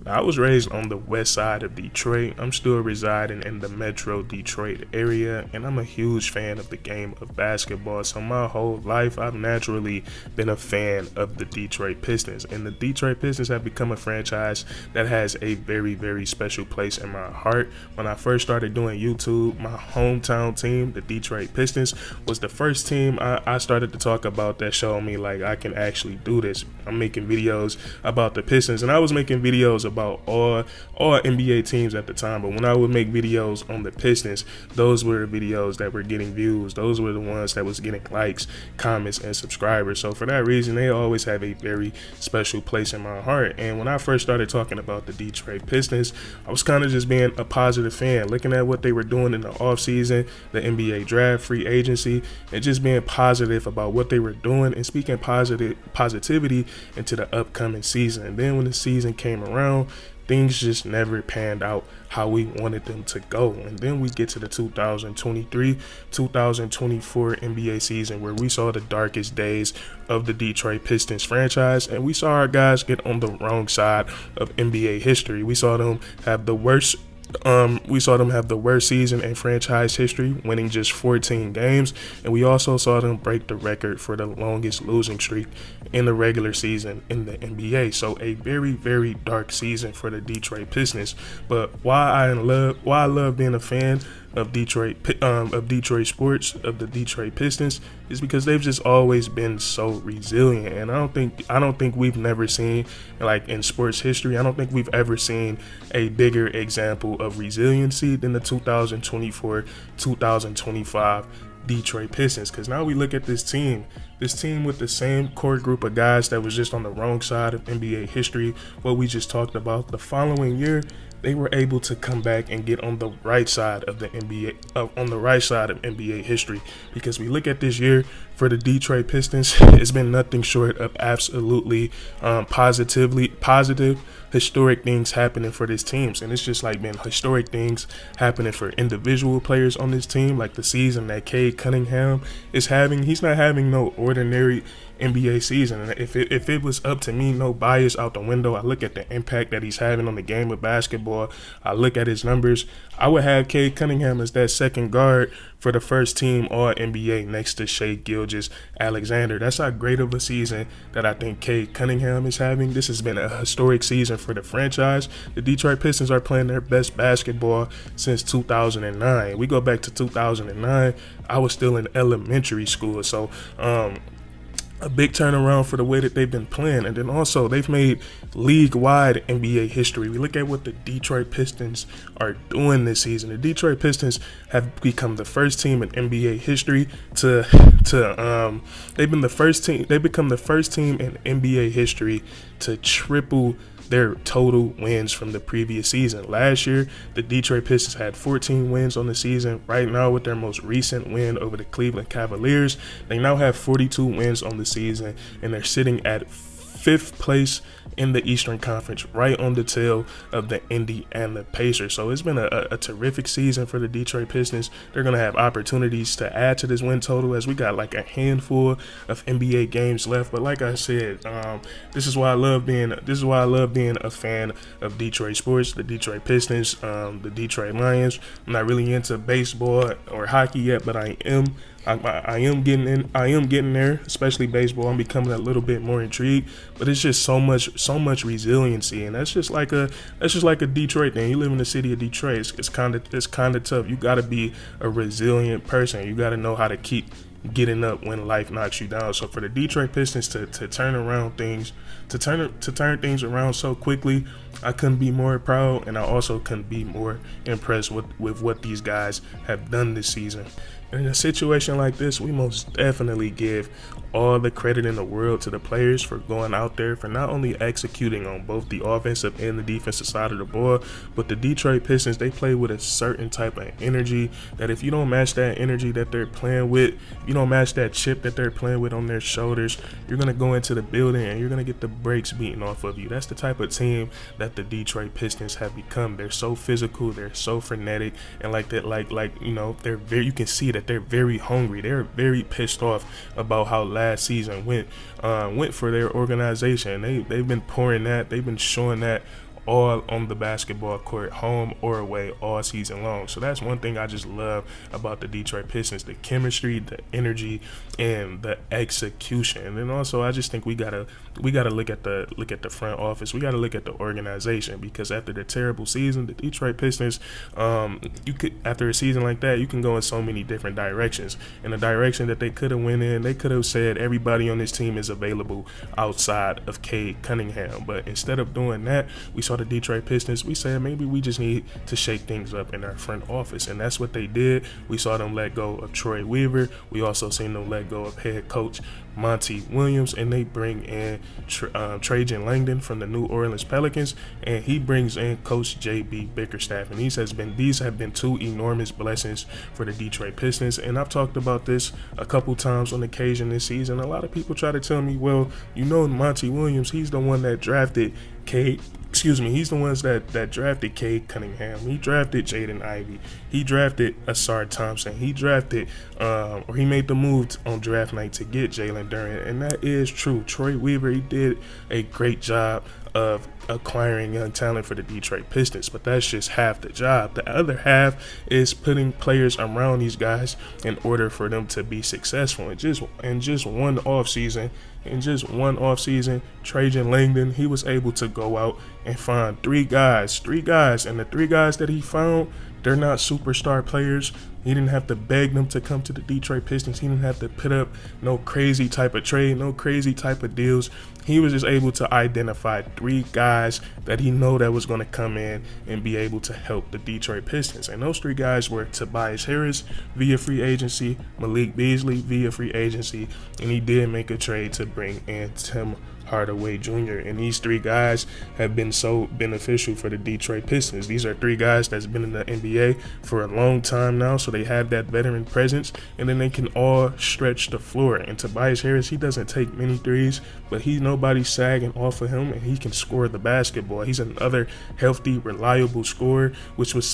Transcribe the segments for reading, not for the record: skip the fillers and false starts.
I was raised on the west side of Detroit. I'm still residing in the metro Detroit area, and I'm a huge fan of the game of basketball. So my whole life, I've naturally been a fan of the Detroit Pistons. And the Detroit Pistons have become a franchise that has a very, very special place in my heart. When I first started doing YouTube, my hometown team, the Detroit Pistons, was the first team I started to talk about that showed me like I can actually do this. I'm making videos about the Pistons, and I was making videos about all NBA teams at the time, but when I would make videos on the Pistons, those were the videos that were getting views. Those were the ones that was getting likes, comments, and subscribers. So for that reason, they always have a very special place in my heart. And when I first started talking about the Detroit Pistons, I was kind of just being a positive fan, looking at what they were doing in the offseason, the NBA draft, free agency, and just being positive about what they were doing and speaking positivity into the upcoming season. And then when the season came around, things just never panned out how we wanted them to go. And then we get to the 2023-2024 NBA season, where we saw the darkest days of the Detroit Pistons franchise, and we saw our guys get on the wrong side of NBA history. We saw them have the worst season in franchise history, winning just 14 games, and we also saw them break the record for the longest losing streak in the regular season in the NBA. So a very, very dark season for the Detroit Pistons. But why I love being a fan of Detroit sports, of the Detroit Pistons, is because they've just always been so resilient. And I don't think we've never seen, like in sports history, I don't think we've ever seen a bigger example of resiliency than the 2024-2025 Detroit Pistons. Because now we look at this team with the same core group of guys that was just on the wrong side of NBA history, what we just talked about. The following year, they were able to come back and get on the right side of the NBA history. Because we look at this year for the Detroit Pistons, it's been nothing short of absolutely positive, historic things happening for this team. And it's just like been historic things happening for individual players on this team, like the season that Cade Cunningham is having. He's not having no ordinary NBA season. And if it was up to me, no bias out the window, I look at the impact that he's having on the game of basketball, I look at his numbers, I would have Cade Cunningham as that second guard for the first team All-NBA next to Shai Gilgeous-Alexander. That's how great of a season that I think Cade Cunningham is having. This has been a historic season for the franchise. The Detroit Pistons are playing their best basketball since 2009. We go back to 2009, I was still in elementary school. So a big turnaround for the way that they've been playing. And then also they've made league-wide NBA history. We look at what the Detroit Pistons are doing this season. The Detroit Pistons have become the first team in NBA history they've become the first team in NBA history to triple their total wins from the previous season. Last year, the Detroit Pistons had 14 wins on the season. Right now, with their most recent win over the Cleveland Cavaliers, they now have 42 wins on the season, and they're sitting at 5th place in the Eastern Conference, right on the tail of the Indiana Pacers. So it's been a terrific season for the Detroit Pistons. They're going to have opportunities to add to this win total, as we got like a handful of NBA games left. But like I said, this is why I love being a fan of Detroit sports, the Detroit Pistons, the Detroit Lions. I'm not really into baseball or hockey yet, but I am getting there, especially baseball. I'm becoming a little bit more intrigued, but it's just so much resiliency, and that's just like a Detroit thing. You live in the city of Detroit. It's kind of tough. You got to be a resilient person. You got to know how to keep getting up when life knocks you down. So for the Detroit Pistons to turn things around so quickly, I couldn't be more proud, and I also couldn't be more impressed with what these guys have done this season. And in a situation like this, we most definitely give all the credit in the world to the players for going out there, for not only executing on both the offensive and the defensive side of the ball, but the Detroit Pistons, they play with a certain type of energy that if you don't match that energy that they're playing with, if you don't match that chip that they're playing with on their shoulders, you're going to go into the building and you're going to get the brakes beaten off of you. That's the type of team that the Detroit Pistons have become. They're so physical, they're so frenetic, and like that, they're very, you can see that they're very hungry. They're very pissed off about how last season went for their organization. They've been pouring that, they've been showing that all on the basketball court, home or away, all season long. So that's one thing I just love about the Detroit Pistons: the chemistry, the energy, and the execution. And then also, I just think we gotta look at the front office. We gotta look at the organization, because after the terrible season, the Detroit Pistons, after a season like that, you can go in so many different directions. And the direction that they could have went in, they could have said everybody on this team is available outside of Cade Cunningham. But instead of doing that, we saw the Detroit Pistons. We said maybe we just need to shake things up in our front office, and that's what they did. We saw them let go of Troy Weaver. We also seen them let go of head coach Monty Williams, and they bring in Trajan Langdon from the New Orleans Pelicans, and he brings in Coach J.B. Bickerstaff, and these have been two enormous blessings for the Detroit Pistons. And I've talked about this a couple times on occasion this season. A lot of people try to tell me, well, Monty Williams, he's the one that drafted he's the ones that drafted Cade Cunningham. He drafted Jaden Ivey. He drafted Asar Thompson. He drafted, or he made the move on draft night to get Jalen Duren. And that is true. Troy Weaver, he did a great job of acquiring young talent for the Detroit Pistons, but that's just half the job. The other half is putting players around these guys in order for them to be successful. In just one offseason, Trajan Langdon, he was able to go out and find three guys, and the three guys that he found, they're not superstar players. He didn't have to beg them to come to the Detroit Pistons. He didn't have to put up no crazy type of trade, no crazy type of deals. He was just able to identify three guys that he know that was going to come in and be able to help the Detroit Pistons. And those three guys were Tobias Harris via free agency, Malik Beasley via free agency, and he did make a trade to bring in Tim Hardaway Jr. And these three guys have been so beneficial for the Detroit Pistons. These are three guys that's been in the NBA for a long time now, so they have that veteran presence, and then they can all stretch the floor. And Tobias Harris, he doesn't take many threes, but he's nobody sagging off of him, and he can score the basketball. He's another healthy, reliable scorer, which is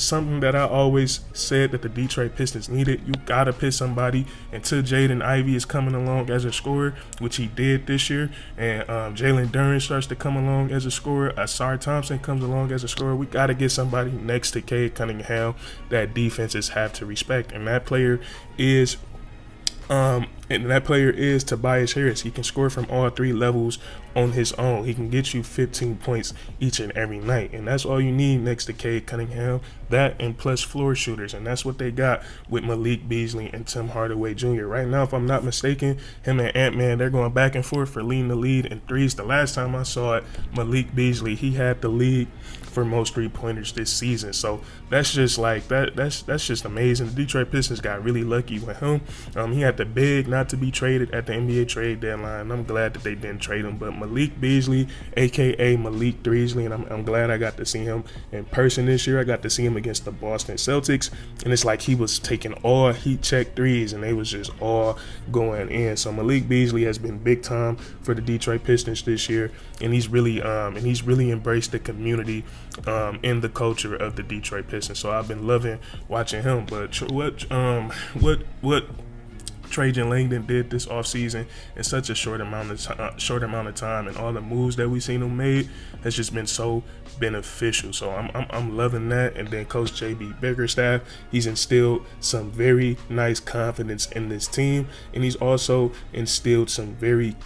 something that I always said that the Detroit Pistons needed. You gotta pit somebody until Jaden Ivey is coming along as a scorer, which he did this year, and Jalen Duren starts to come along as a scorer. Asar Thompson comes along as a scorer. We got to get somebody next to Cade Cunningham that defenses have to respect, and that player is Tobias Harris. He can score from all three levels on his own. He can get you 15 points each and every night, and that's all you need next to Cade Cunningham. That and plus floor shooters, and that's what they got with Malik Beasley and Tim Hardaway Jr. Right now, if I'm not mistaken, him and Ant-Man, they're going back and forth for leading the lead in threes. The last time I saw it, Malik Beasley, he had the lead for most three-pointers this season. So that's just like that's just amazing. The Detroit Pistons got really lucky with him. He had the big not to be traded at the NBA trade deadline. I'm glad that they didn't trade him. But Malik Beasley, aka Malik Beasley, and I'm glad I got to see him in person this year. I got to see him against the Boston Celtics, and it's like he was taking all heat check threes, and they was just all going in. So Malik Beasley has been big time for the Detroit Pistons this year, and he's really embraced the community in the culture of the Detroit Pistons. So I've been loving watching him. But what Trajan Langdon did this offseason in such a short amount of time, and all the moves that we've seen him made has just been so beneficial. So I'm loving that. And then Coach J.B. Bickerstaff, he's instilled some very nice confidence in this team, and he's also instilled some great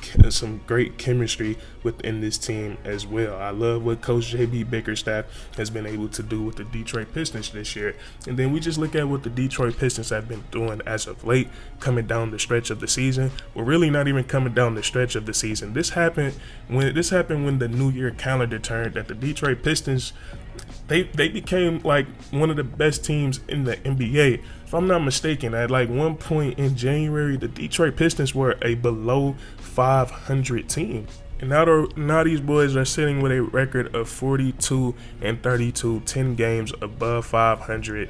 chemistry within this team as well. I love what Coach J.B. Bickerstaff has been able to do with the Detroit Pistons this year. And then we just look at what the Detroit Pistons have been doing as of late, coming down the stretch of the season. We're really not even coming down the stretch of the season. This happened when the New Year calendar turned, that the Detroit Pistons, they became like one of the best teams in the NBA. If I'm not mistaken, at like one point in January, the Detroit Pistons were a below 500 team. And now these boys are sitting with a record of 42-32, 10 games above 500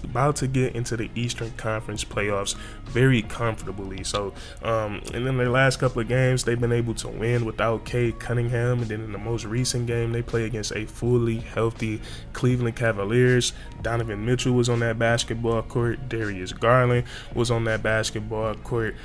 about to get into the Eastern Conference playoffs very comfortably. So, and then their last couple of games, they've been able to win without Cade Cunningham. And then in the most recent game, they play against a fully healthy Cleveland Cavaliers. Donovan Mitchell was on that basketball court. Darius Garland was on that basketball court.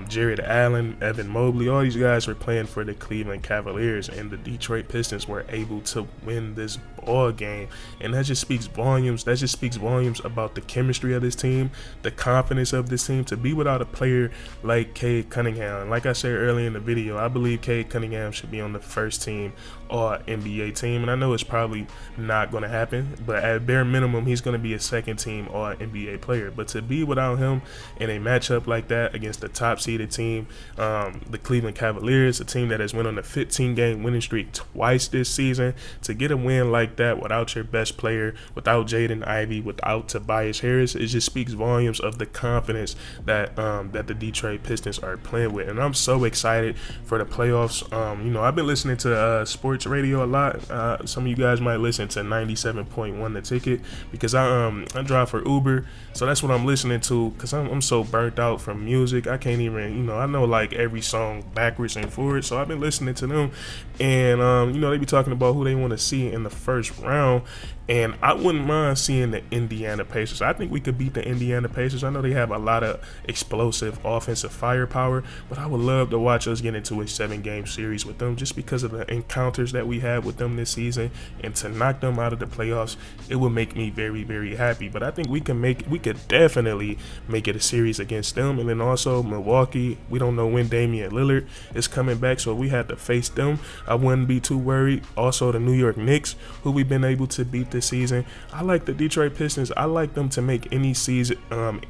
Jared Allen, Evan Mobley, all these guys were playing for the Cleveland Cavaliers, and the Detroit Pistons were able to win this ball game. And that just speaks volumes. That just speaks volumes about the chemistry of this team, the confidence of this team, to be without a player like Cade Cunningham. Like I said earlier in the video, I believe Cade Cunningham should be on the first team or NBA team, and I know it's probably not going to happen, but at bare minimum, he's going to be a second team or NBA player. But to be without him in a matchup like that against the top seeded team, the Cleveland Cavaliers, a team that has went on a 15-game winning streak twice this season, to get a win like that without your best player, without Jaden Ivey, without Tobias Harris, it just speaks volumes of the confidence that that the Detroit Pistons are playing with. And I'm so excited for the playoffs. I've been listening to sports radio a lot. Some of you guys might listen to 97.1 The Ticket, because I drive for Uber, so that's what I'm listening to, because I'm so burnt out from music. I can't even, I know like every song backwards and forwards, so I've been listening to them. And they be talking about who they want to see in the first round, and I wouldn't mind seeing the Indiana Pacers. I think we could beat the Indiana Pacers. I know they have a lot of explosive offensive firepower, but I would love to watch us get into a 7-game series with them, just because of the encounters that we had with them this season, and to knock them out of the playoffs, it would make me very, very happy. But I think we could definitely make it a series against them. And then also Milwaukee, we don't know when Damian Lillard is coming back, so if we had to face them, I wouldn't be too worried. Also the New York Knicks, who we've been able to beat this season. I like the Detroit Pistons. I like them to make any season,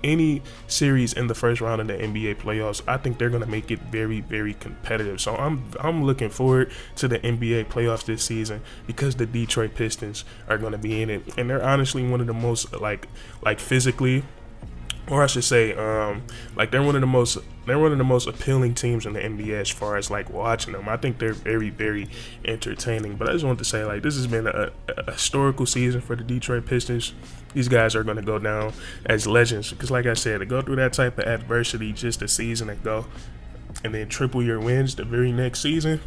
any series in the first round of the NBA playoffs. I think they're going to make it very, very competitive. So I'm looking forward to the NBA playoffs this season, because the Detroit Pistons are going to be in it, and they're honestly one of the most like physically, or I should say, they're one of the most appealing teams in the NBA as far as like watching them. I think they're very, very entertaining. But I just wanted to say, like, this has been a historical season for the Detroit Pistons. These guys are going to go down as legends, because like I said, to go through that type of adversity just a season ago, and then triple your wins the very next season,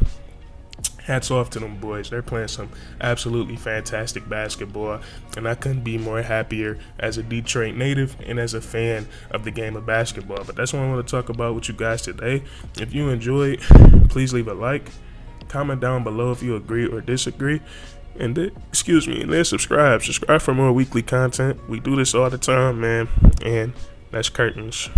hats off to them boys. They're playing some absolutely fantastic basketball, and I couldn't be more happier as a Detroit native and as a fan of the game of basketball. But that's what I want to talk about with you guys today. If you enjoyed, please leave a like, comment down below if you agree or disagree, and then subscribe for more weekly content. We do this all the time, man, and that's curtains.